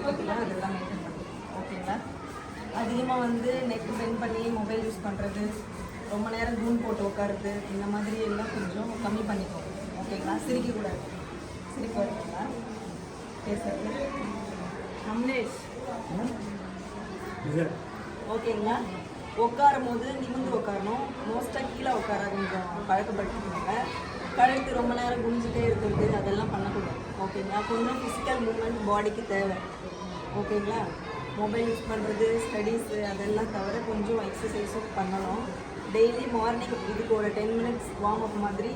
ஓகேங்களா? அதெல்லாம் மெயின்டைன் பண்ணுங்க. ஓகேங்களா? அதிகமாக வந்து நெக் பெண்ட் பண்ணி மொபைல் யூஸ் பண்ணுறது, ரொம்ப நேரம் கூன் போட்டு உட்காருது, இந்த மாதிரி எல்லாம் கொஞ்சம் கம்மி பண்ணிக்கோங்க. ஓகேங்களா? சிரிக்கக்கூடாது. சிரிப்பு வருதுங்களா பேசுறது? அம்னேஷ் ஓகேங்களா? உட்காரும் போது நிமிந்து உட்காரணும். மோஸ்ட்டாக கீழே உட்கார கொஞ்சம் பழக்கப்படுத்திக்கோங்க. கழுத்து ரொம்ப நேரம் குனிஞ்சிட்டே இருக்கிறது அதெல்லாம் பண்ணக்கூடாது. ஓகேங்களா? கொஞ்சம் ஃபிசிக்கல் மூவ்மெண்ட் பாடிக்கு தேவை. ஓகேங்களா? மொபைல் யூஸ் பண்ணுறது, ஸ்டடீஸு அதெல்லாம் தவிர கொஞ்சம் எக்ஸசைஸும் பண்ணணும். டெய்லி மார்னிங் இதுக்கு ஒரு 10 மினிட்ஸ் வார்ம் அப் மாதிரி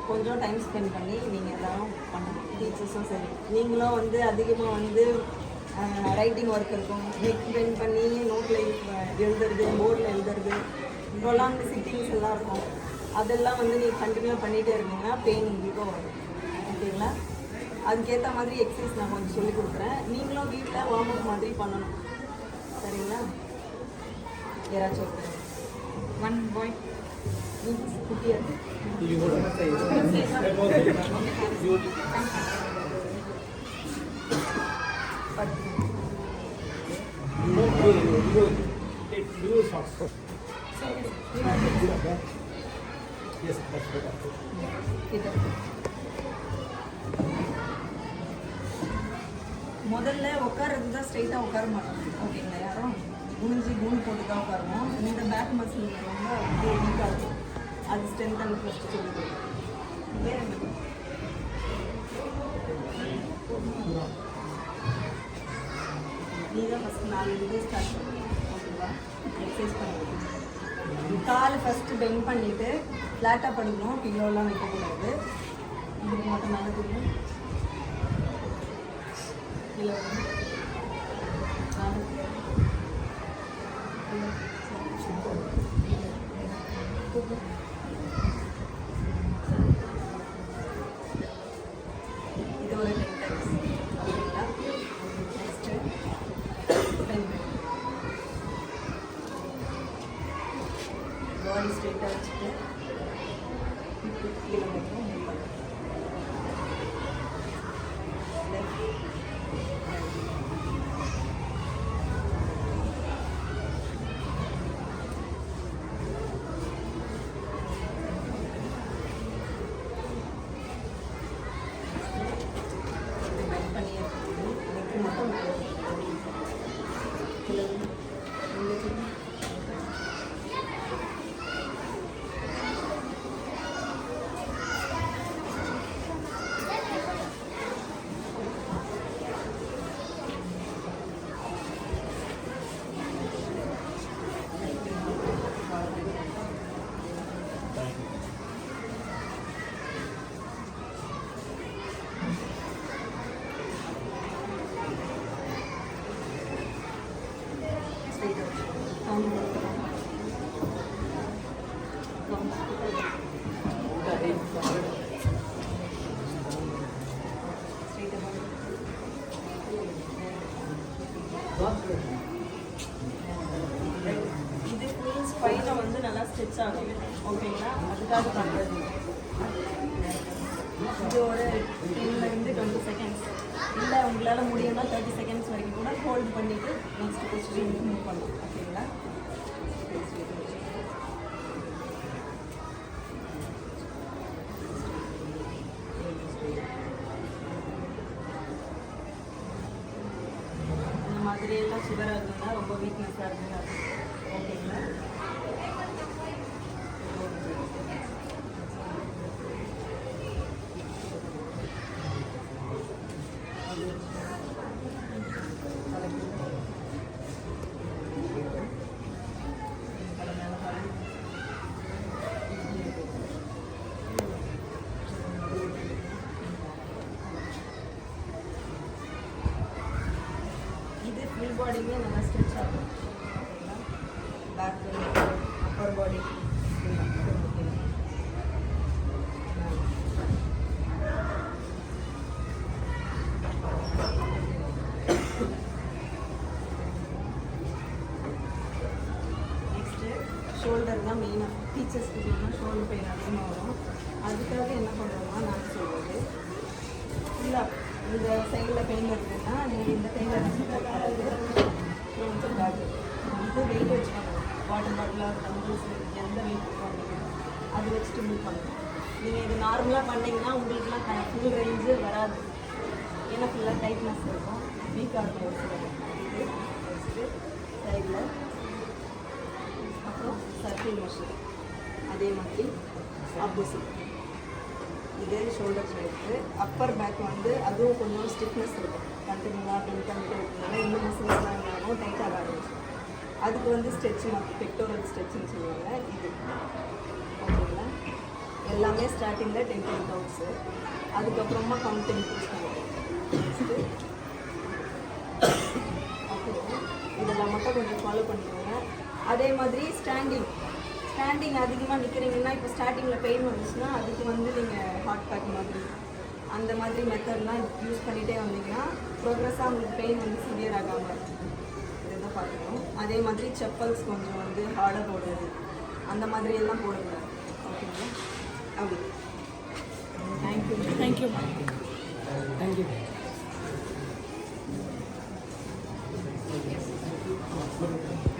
கொஞ்சம் டைம் ஸ்பெண்ட் பண்ணி நீங்கள் எல்லோரும் பண்ணணும். டீச்சர்ஸும் சரி, நீங்களும் வந்து அதிகமாக வந்து ரைட்டிங் ஒர்க் இருக்கும், நெக் பெண்ட் பண்ணி நோட்டில் எழுதுறது, போர்டில் எழுதுறது, ப்ரொலாங்டு சிட்டிங்ஸ் எல்லாம் இருக்கும். அதெல்லாம் வந்து நீங்கள் கண்டினியூ பண்ணிகிட்டே இருந்தீங்கன்னா பெயின் உங்களுக்கும் வரும். ஓகேங்களா? அதுக்கேற்ற மாதிரி எக்ஸசைஸ் நான் கொஞ்சம் சொல்லிக் கொடுக்குறேன். நீங்களும் வீட்டில் வார்ம் அப் மாதிரி பண்ணணும். சரிங்களா? யாராச்சும் ஒன் பாய் குட்டியாக முதல்ல உட்கார்றது தான் ஸ்ட்ரைட்டாக உட்கார மாட்டோம். ஓகேங்களா? யாரும் குனிஞ்சு கூன் போட்டு தான் உட்காருவோம். இந்த பேக் மசில் ரொம்ப வீக்காக இருக்கும். அது ஸ்ட்ரென்த் அண்ட் ஃபஸ்ட்டு சொல்லிடுவோம். வேறு என்ன? நீ தான் ஃபஸ்ட்டு 4 இது ஸ்டார்ட் பண்ணுவோம். ஓகேவா? எக்ஸசைஸ் பண்ணுவோம். கால் ஃபஸ்ட்டு பெண்ட் பண்ணிவிட்டு ஃப்ளாட்டாக படுக்கணும். பில்லோலாம் வைக்கக்கூடாது. இதுக்கு மட்டும் மேலே தெரியும். இல்லை இது ஒரு 10 டைம்ஸ். ஓகேங்களா? நெக்ஸ்ட்டு பாடி ஸ்ட்ரெயிட்டாக வச்சுட்டு கீழே மட்டும் மூவ் பண்ணுங்க. இது ஃபுல் ஸ்பைனை வந்து நல்லா ஸ்ட்ரெச் ஆகும். ஓகேங்களா? அதுக்காக பண்ணுறது. இது ஒரு 10-20 செகண்ட்ஸ். இல்லை உங்களால் முடியும்னா 30 செகண்ட்ஸ் வரைக்கும் கூட ஹோல்ட் பண்ணிவிட்டு நெக்ஸ்ட் பொசிஷனுக்கு மூவ் பண்ணலாம். ஓகேங்களா? இந்த மாதிரியெல்லாம் சுகராக இருக்குதுன்னா ரொம்ப வீக்னஸாக இருக்குங்க. ஓகேங்களா? இது ஃபுல் பாடியுமே நல்லா ஸ்ட்ரெச் ஆகும். ஓகேங்களா? பேக், அப்பர் பாடி ஷோல்டர் தான் மெயினாக. டீச்சர்ஸ்க்கு சொன்னால் ஷோல்டர் பெயின் அதிகமாக வரும். அதுக்காக என்ன பண்ணுறோம்னா நான் சொல்கிறது ஃபுல்லாக இந்த சைடில் பெயின் இருக்குதுன்னா நீங்கள் இந்த டைமில் கொஞ்சம் பேக் இது வெயிட் வச்சு பண்ணணும். வாட்டர் பாட்டிலாக டம்பிள்ஸ் எந்த வெயிட் பண்ணுவீங்க அது வச்சுட்டு மூவ் பண்ணணும். நீங்கள் இது நார்மலாக பண்ணிங்கன்னா உங்களுக்குலாம் ஃபுல் ரேஞ்சு வராது. ஏன்னா ஃபுல்லாக டைட்னஸ் இருக்கும், வீக்காக இருக்கும். இது ஃபஸ்ட்டு சைடில், அப்புறம் சர்க்கிள் மோஷன் அதே மாதிரி ஆப்போசிட். இது ஷோல்டர் சைடு. அப்பர் பேக் வந்து அதுவும் கொஞ்சம் ஸ்டிஃப்னஸ் இருக்கும். கண்டினியூவாக பெண்ட் பண்ணிட்டு இருக்கனால இன்னும் மசில்ஸ்லாம் இருந்தாலும் டைட்டாக ஆரம்பிச்சு. அதுக்கு வந்து ஸ்ட்ரெச் பெக்டோரல் ஸ்ட்ரெச்சுன்னு சொல்லுவாங்க. இது ஓகேங்களா? எல்லாமே ஸ்டார்டிங்கில் 10 கவுண்ட்ஸு, அதுக்கப்புறமா கவுண்ட் இன்க்ரீஸ் பண்ணுவோம். நெக்ஸ்ட்டு ஓகே, இதெல்லாம் மட்டும் கொஞ்சம் ஃபாலோ பண்ணிக்கோங்க. அதே மாதிரி ஸ்டாண்டிங் அதிகமாக நிற்கிறீங்கன்னா, இப்போ ஸ்டார்டிங்கில் பெயின் வந்துச்சுன்னா அதுக்கு வந்து நீங்கள் ஹாட் பேக் மாதிரி அந்த மாதிரி மெத்தட்லாம் யூஸ் பண்ணிகிட்டே வந்தீங்கன்னா ப்ரோக்ரஸாக உங்களுக்கு பெயின் வந்து சிவியர் ஆகாமல் இருக்கும். இதுதான் பார்க்கணும். அதே மாதிரி செப்பல்ஸ் கொஞ்சம் வந்து ஹார்டாக போடுறது அந்த மாதிரி எல்லாம் போடக்கூடாது.